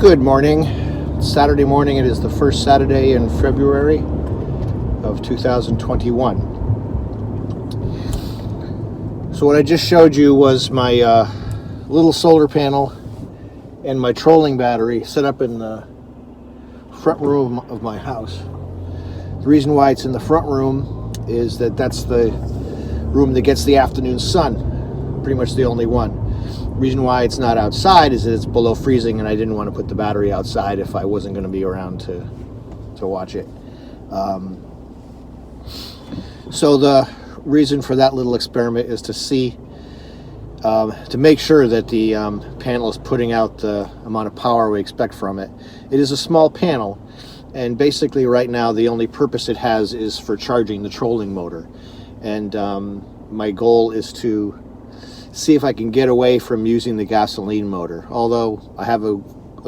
Good morning. It's Saturday morning. It is the first Saturday in February of 2021. So what I just showed you was my little solar panel and my trolling battery set up in the front room of my house. The reason why it's in the front room is that that's the room that gets the afternoon sun, pretty much the only one. The reason why it's not outside is that it's below freezing, and I didn't want to put the battery outside if I wasn't going to be around to watch it. So the reason for that little experiment is to see, to make sure that the panel is putting out the amount of power we expect from it. It is a small panel, and basically right now the only purpose it has is for charging the trolling motor. And my goal is to see if I can get away from using the gasoline motor. Although I have a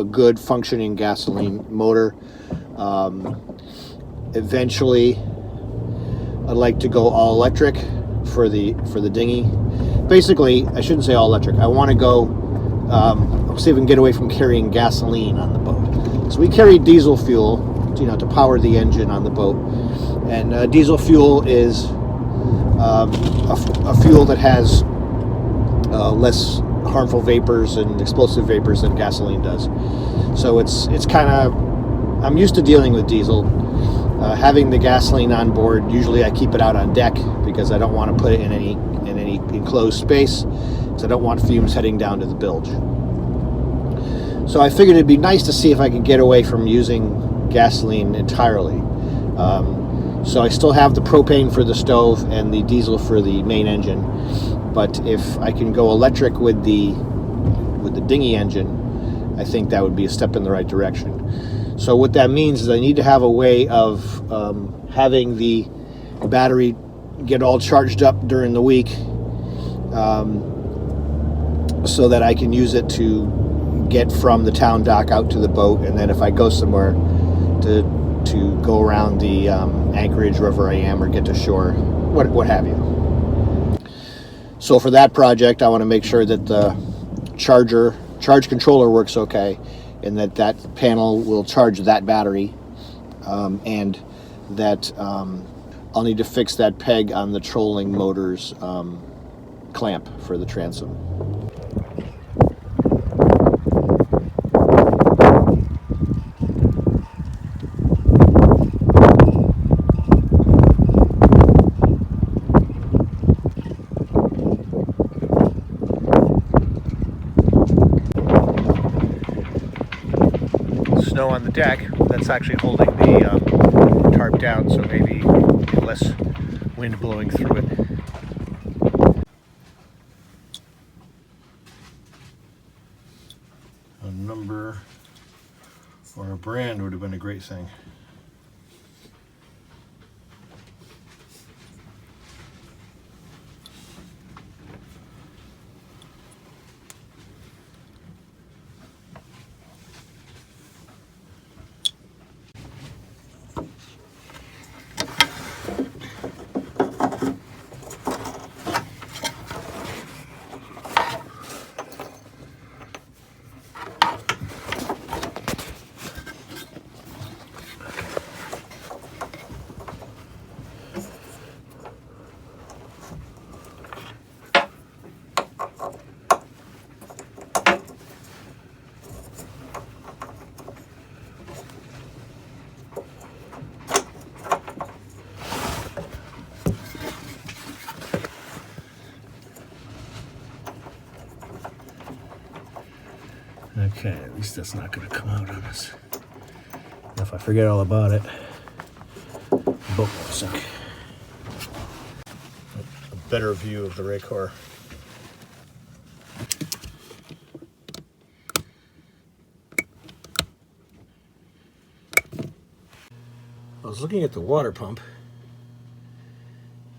good functioning gasoline motor, eventually I'd like to go all electric for the dinghy. Basically, I shouldn't say all electric. I want to go see if we can get away from carrying gasoline on the boat. So we carry diesel fuel, to power the engine on the boat, and diesel fuel is a fuel that has less harmful vapors and explosive vapors than gasoline does. So it's kind of, I'm used to dealing with diesel. Having the gasoline on board, usually I keep it out on deck because I don't want to put it in any enclosed space, because I don't want fumes heading down to the bilge. So I figured it'd be nice to see if I could get away from using gasoline entirely. So I still have the propane for the stove and the diesel for the main engine, but if I can go electric with the dinghy engine, I think that would be a step in the right direction. So what that means is I need to have a way of having the battery get all charged up during the week, so that I can use it to get from the town dock out to the boat, and then if I go somewhere to go around the anchorage wherever I am, or get to shore, what have you. So for that project, I want to make sure that the charge controller works okay, and that panel will charge that battery, and that I'll need to fix that peg on the trolling motor's clamp for the transom. Snow on the deck, that's actually holding the tarp down, so maybe less wind blowing through it. A number or a brand would have been a great thing. Okay, at least that's not going to come out on us. If I forget all about it, the boat won't sink. A better view of the Racor. I was looking at the water pump,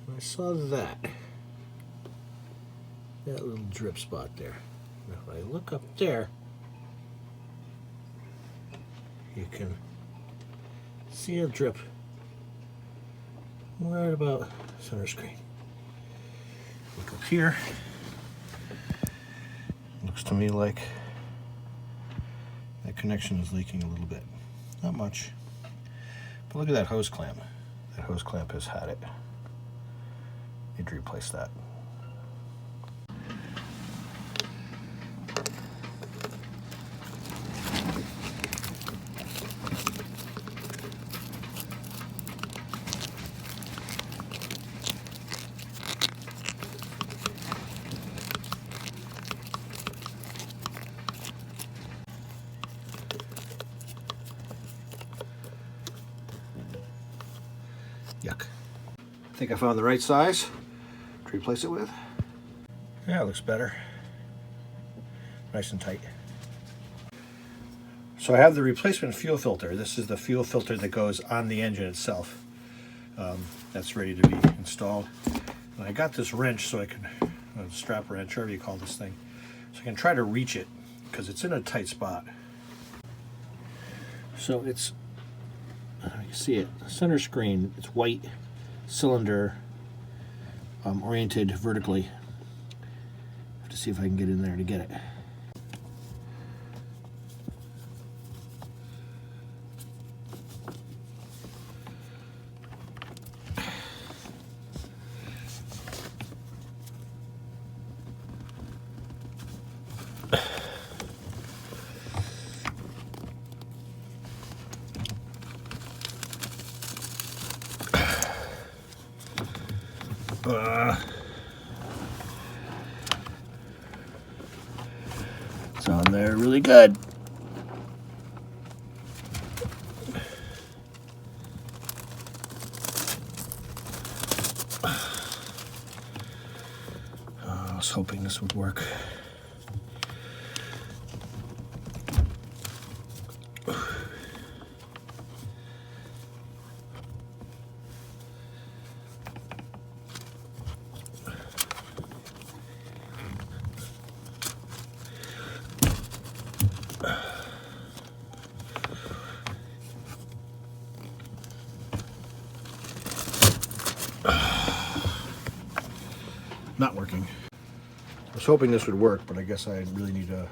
and I saw that little drip spot there. Now if I look up there, you can see a drip right about center screen. Look up here. Looks to me like that connection is leaking a little bit. Not much. But look at that hose clamp. That hose clamp has had it. Need to replace that. Yuck. I think I found the right size to replace it with. Yeah, it looks better. Nice and tight. So I have the replacement fuel filter. This is the fuel filter that goes on the engine itself. That's ready to be installed. And I got this wrench so I can, strap wrench, whatever you call this thing, so I can try to reach it because it's in a tight spot. So it's, you can see it, center screen, it's white cylinder, oriented vertically. I have to see if I can get in there to get it. It's on there really good. I was hoping this would work. Not working. I was hoping this would work, but I guess I really need a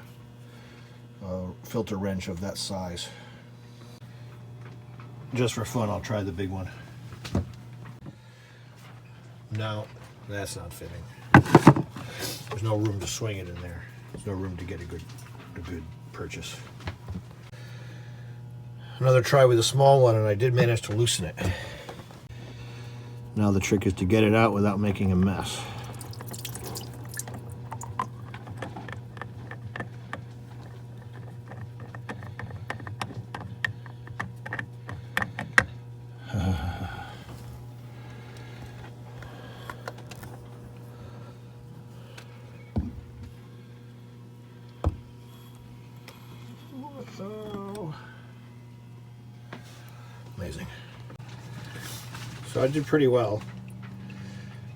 filter wrench of that size. Just for fun, I'll try the big one. No, that's not fitting. There's no room to swing it in there. There's no room to get a good purchase. Another try with a small one, and I did manage to loosen it. Now the trick is to get it out without making a mess. Amazing. So I did pretty well.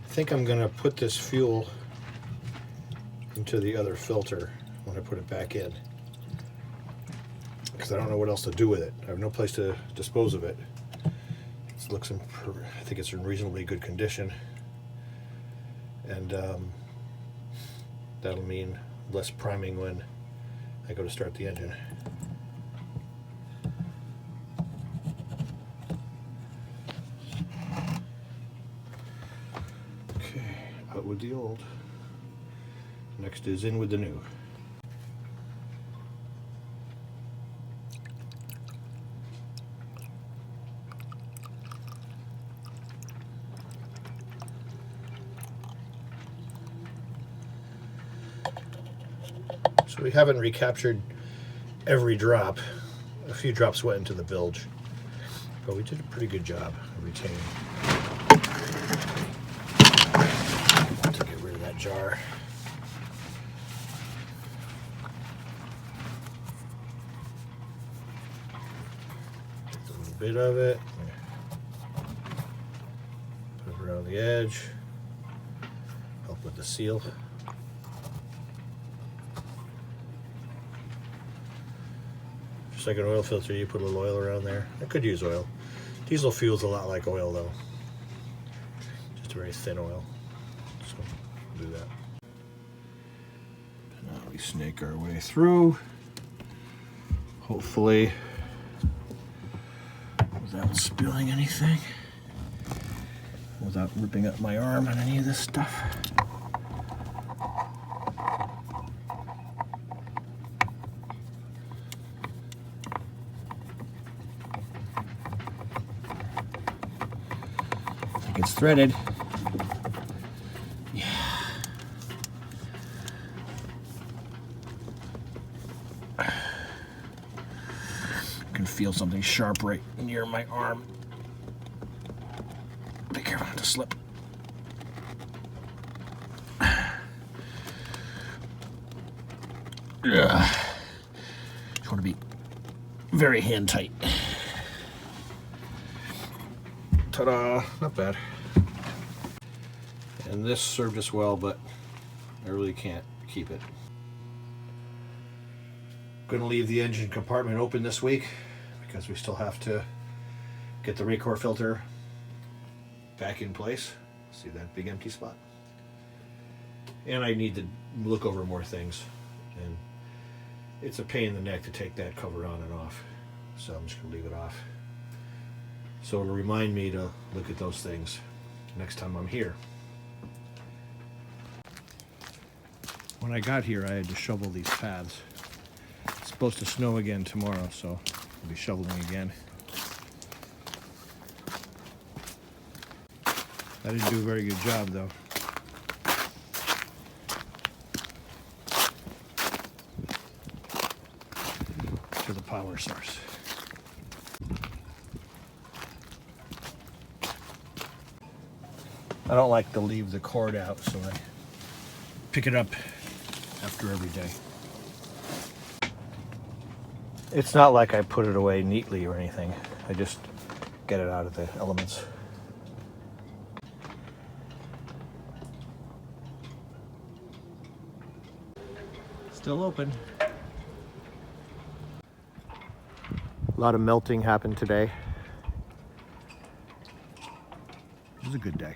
I think I'm going to put this fuel into the other filter when I put it back in, because I don't know what else to do with it. I have no place to dispose of it. It looks in, I think it's in reasonably good condition, and that'll mean less priming when I go to start the engine. Okay, out with the old. Next is in with the new. So we haven't recaptured every drop. A few drops went into the bilge, but we did a pretty good job of retaining. To get rid of that jar. Take a little bit of it, put it around the edge, help with the seal. Just like an oil filter, you put a little oil around there. I could use oil. Diesel fuel's a lot like oil though. Just a very thin oil. So we'll do that. Now we snake our way through. Hopefully, without spilling anything, without ripping up my arm on any of this stuff. I think it's threaded. Yeah. I can feel something sharp right near my arm. Be careful not to slip. Yeah. Just want to be very hand tight. Ta-da! Not bad. And this served us well, but I really can't keep it. Going to leave the engine compartment open this week because we still have to get the Racor filter back in place. See that big empty spot? And I need to look over more things. And it's a pain in the neck to take that cover on and off. So I'm just going to leave it off. So it'll remind me to look at those things next time I'm here. When I got here, I had to shovel these paths. It's supposed to snow again tomorrow, so I'll be shoveling again. I didn't do a very good job, though. To the power source. I don't like to leave the cord out, so I pick it up after every day. It's not like I put it away neatly or anything. I just get it out of the elements. Still open. A lot of melting happened today. It was a good day.